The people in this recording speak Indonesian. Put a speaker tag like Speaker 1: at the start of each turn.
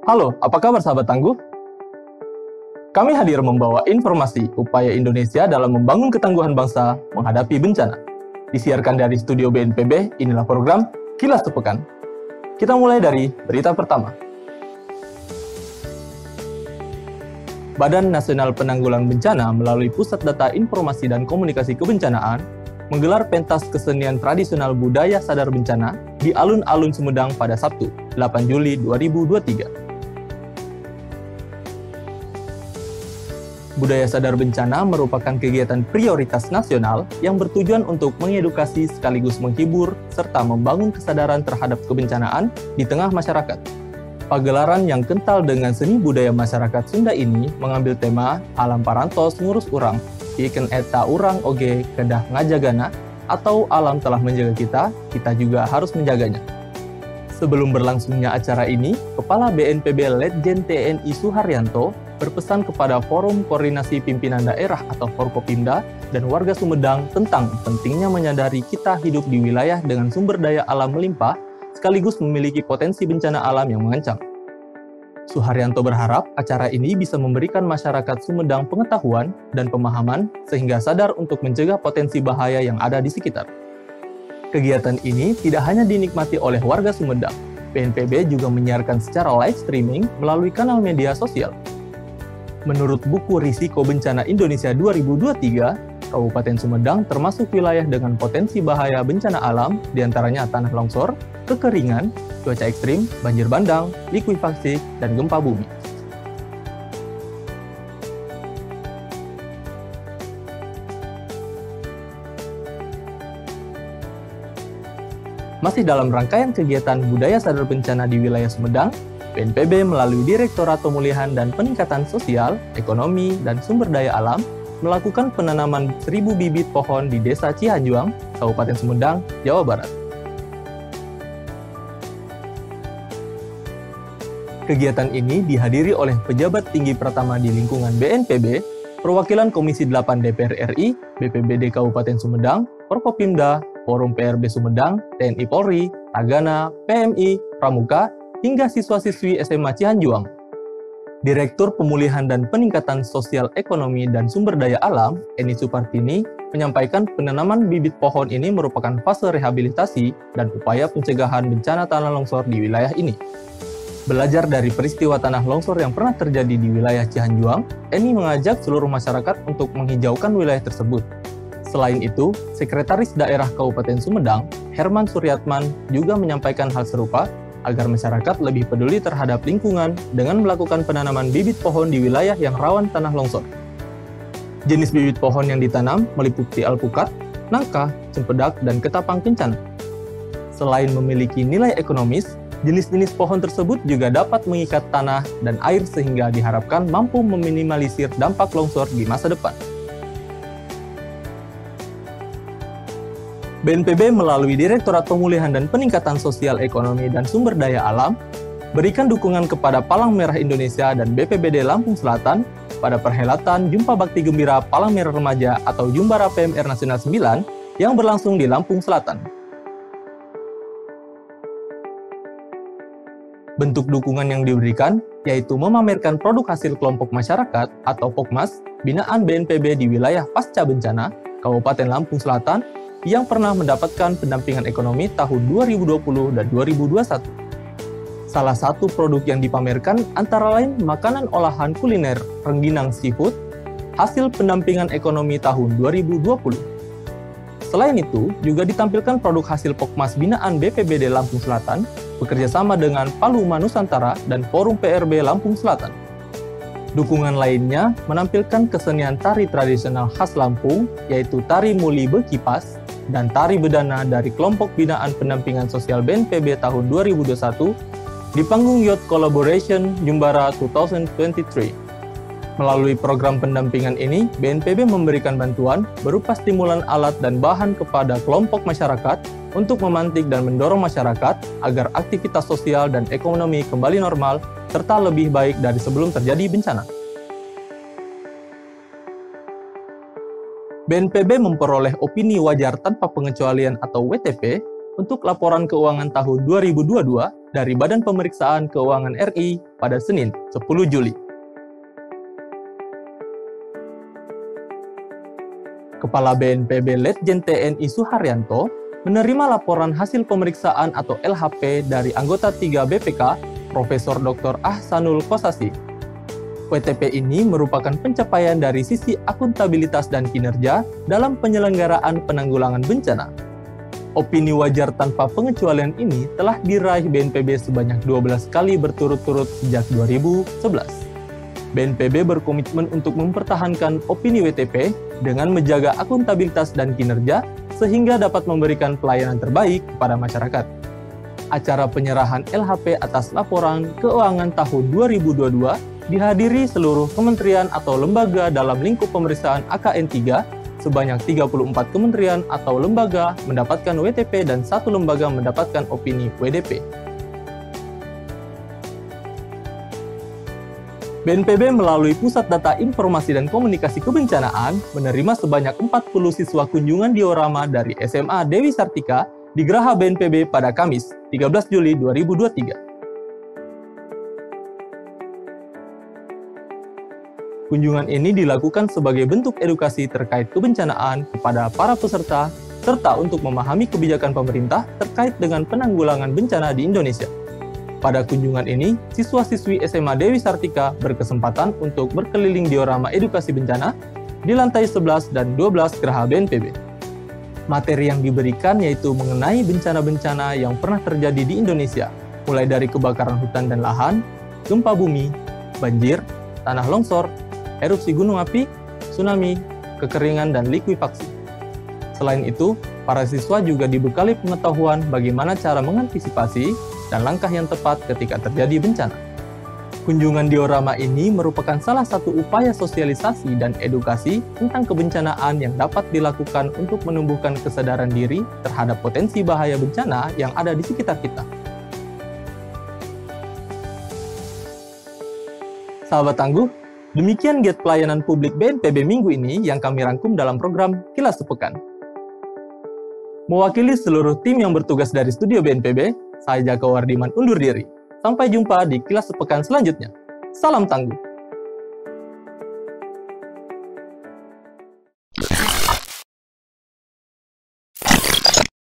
Speaker 1: Halo, apa kabar sahabat tangguh? Kami hadir membawa informasi upaya Indonesia dalam membangun ketangguhan bangsa menghadapi bencana. Disiarkan dari studio BNPB, inilah program Kilas Sepekan. Kita mulai dari berita pertama. Badan Nasional Penanggulangan Bencana melalui Pusat Data Informasi dan Komunikasi Kebencanaan menggelar pentas kesenian tradisional budaya sadar bencana di alun-alun Sumedang pada Sabtu, 8 Juli 2023. Budaya sadar bencana merupakan kegiatan prioritas nasional yang bertujuan untuk mengedukasi sekaligus menghibur serta membangun kesadaran terhadap kebencanaan di tengah masyarakat. Pagelaran yang kental dengan seni budaya masyarakat Sunda ini mengambil tema Alam Parantos Ngurus Urang, Iken Eta Urang Oge Kedah Ngajagana, atau alam telah menjaga kita juga harus menjaganya. Sebelum berlangsungnya acara ini, Kepala BNPB Letjen TNI Suharyanto berpesan kepada Forum Koordinasi Pimpinan Daerah atau Forkopimda dan warga Sumedang tentang pentingnya menyadari kita hidup di wilayah dengan sumber daya alam melimpah sekaligus memiliki potensi bencana alam yang mengancam. Suharyanto berharap acara ini bisa memberikan masyarakat Sumedang pengetahuan dan pemahaman sehingga sadar untuk mencegah potensi bahaya yang ada di sekitar. Kegiatan ini tidak hanya dinikmati oleh warga Sumedang, BNPB juga menyiarkan secara live streaming melalui kanal media sosial. Menurut buku Risiko Bencana Indonesia 2023, Kabupaten Sumedang termasuk wilayah dengan potensi bahaya bencana alam, diantaranya tanah longsor, kekeringan, cuaca ekstrim, banjir bandang, likuifaksi, dan gempa bumi. Masih dalam rangkaian kegiatan budaya sadar bencana di wilayah Sumedang, BNPB melalui Direktorat Pemulihan dan Peningkatan Sosial, Ekonomi, dan Sumber Daya Alam melakukan penanaman 1.000 bibit pohon di Desa Cihanjuang, Kabupaten Sumedang, Jawa Barat. Kegiatan ini dihadiri oleh pejabat tinggi pertama di lingkungan BNPB, perwakilan Komisi 8 DPR RI, BPBD Kabupaten Sumedang, Forkopimda, Forum PRB Sumedang, TNI Polri, Tagana, PMI, Pramuka, hingga siswa-siswi SMA Cihanjuang. Direktur Pemulihan dan Peningkatan Sosial Ekonomi dan Sumber Daya Alam, Eni Supartini, menyampaikan penanaman bibit pohon ini merupakan fase rehabilitasi dan upaya pencegahan bencana tanah longsor di wilayah ini. Belajar dari peristiwa tanah longsor yang pernah terjadi di wilayah Cihanjuang, Eni mengajak seluruh masyarakat untuk menghijaukan wilayah tersebut. Selain itu, Sekretaris Daerah Kabupaten Sumedang, Herman Suryatman, juga menyampaikan hal serupa agar masyarakat lebih peduli terhadap lingkungan dengan melakukan penanaman bibit pohon di wilayah yang rawan tanah longsor. Jenis bibit pohon yang ditanam meliputi alpukat, nangka, cempedak, dan ketapang kencana. Selain memiliki nilai ekonomis, jenis-jenis pohon tersebut juga dapat mengikat tanah dan air sehingga diharapkan mampu meminimalisir dampak longsor di masa depan. BNPB melalui Direktorat Pemulihan dan Peningkatan Sosial Ekonomi dan Sumber Daya Alam berikan dukungan kepada Palang Merah Indonesia dan BPBD Lampung Selatan pada perhelatan Jumpa Bakti Gembira Palang Merah Remaja atau Jumbara PMR Nasional 9 yang berlangsung di Lampung Selatan. Bentuk dukungan yang diberikan yaitu memamerkan produk hasil kelompok masyarakat atau POKMAS binaan BNPB di wilayah pasca bencana Kabupaten Lampung Selatan yang pernah mendapatkan pendampingan ekonomi tahun 2020 dan 2021. Salah satu produk yang dipamerkan antara lain makanan olahan kuliner rengginang seafood hasil pendampingan ekonomi tahun 2020. Selain itu, juga ditampilkan produk hasil POKMAS binaan BPBD Lampung Selatan bekerjasama dengan Paluma Nusantara dan Forum PRB Lampung Selatan. Dukungan lainnya menampilkan kesenian tari tradisional khas Lampung, yaitu Tari Muli Bekipas, dan Tari Bedana dari kelompok binaan pendampingan sosial BNPB tahun 2021 di panggung Youth Collaboration Jumbara 2023. Melalui program pendampingan ini, BNPB memberikan bantuan berupa stimulan alat dan bahan kepada kelompok masyarakat untuk memantik dan mendorong masyarakat agar aktivitas sosial dan ekonomi kembali normal serta lebih baik dari sebelum terjadi bencana. BNPB memperoleh opini wajar tanpa pengecualian atau WTP untuk laporan keuangan tahun 2022 dari Badan Pemeriksaan Keuangan RI pada Senin, 10 Juli. Kepala BNPB Letjen TNI Suharyanto menerima laporan hasil pemeriksaan atau LHP dari anggota 3 BPK, Profesor Dr. Ahsanul Kossasi. WTP ini merupakan pencapaian dari sisi akuntabilitas dan kinerja dalam penyelenggaraan penanggulangan bencana. Opini wajar tanpa pengecualian ini telah diraih BNPB sebanyak 12 kali berturut-turut sejak 2011. BNPB berkomitmen untuk mempertahankan opini WTP dengan menjaga akuntabilitas dan kinerja sehingga dapat memberikan pelayanan terbaik kepada masyarakat. Acara penyerahan LHP atas laporan keuangan tahun 2022 dihadiri seluruh kementerian atau lembaga dalam lingkup pemeriksaan AKN 3, sebanyak 34 kementerian atau lembaga mendapatkan WTP dan 1 lembaga mendapatkan opini WDP. BNPB melalui Pusat Data Informasi dan Komunikasi Kebencanaan menerima sebanyak 40 siswa kunjungan diorama dari SMA Dewi Sartika di Geraha BNPB pada Kamis, 13 Juli 2023. Kunjungan ini dilakukan sebagai bentuk edukasi terkait kebencanaan kepada para peserta, serta untuk memahami kebijakan pemerintah terkait dengan penanggulangan bencana di Indonesia. Pada kunjungan ini, siswa-siswi SMA Dewi Sartika berkesempatan untuk berkeliling diorama edukasi bencana di lantai 11 dan 12 Geraha BNPB. Materi yang diberikan yaitu mengenai bencana-bencana yang pernah terjadi di Indonesia, mulai dari kebakaran hutan dan lahan, gempa bumi, banjir, tanah longsor, erupsi gunung api, tsunami, kekeringan, dan likuifaksi. Selain itu, para siswa juga dibekali pengetahuan bagaimana cara mengantisipasi dan langkah yang tepat ketika terjadi bencana. Kunjungan diorama ini merupakan salah satu upaya sosialisasi dan edukasi tentang kebencanaan yang dapat dilakukan untuk menumbuhkan kesadaran diri terhadap potensi bahaya bencana yang ada di sekitar kita. Sahabat tangguh, demikian giat pelayanan publik BNPB minggu ini yang kami rangkum dalam program Kilas Sepekan. Mewakili seluruh tim yang bertugas dari studio BNPB, saya Jaka Wardiman undur diri. Sampai jumpa di Kilas Sepekan selanjutnya. Salam tangguh.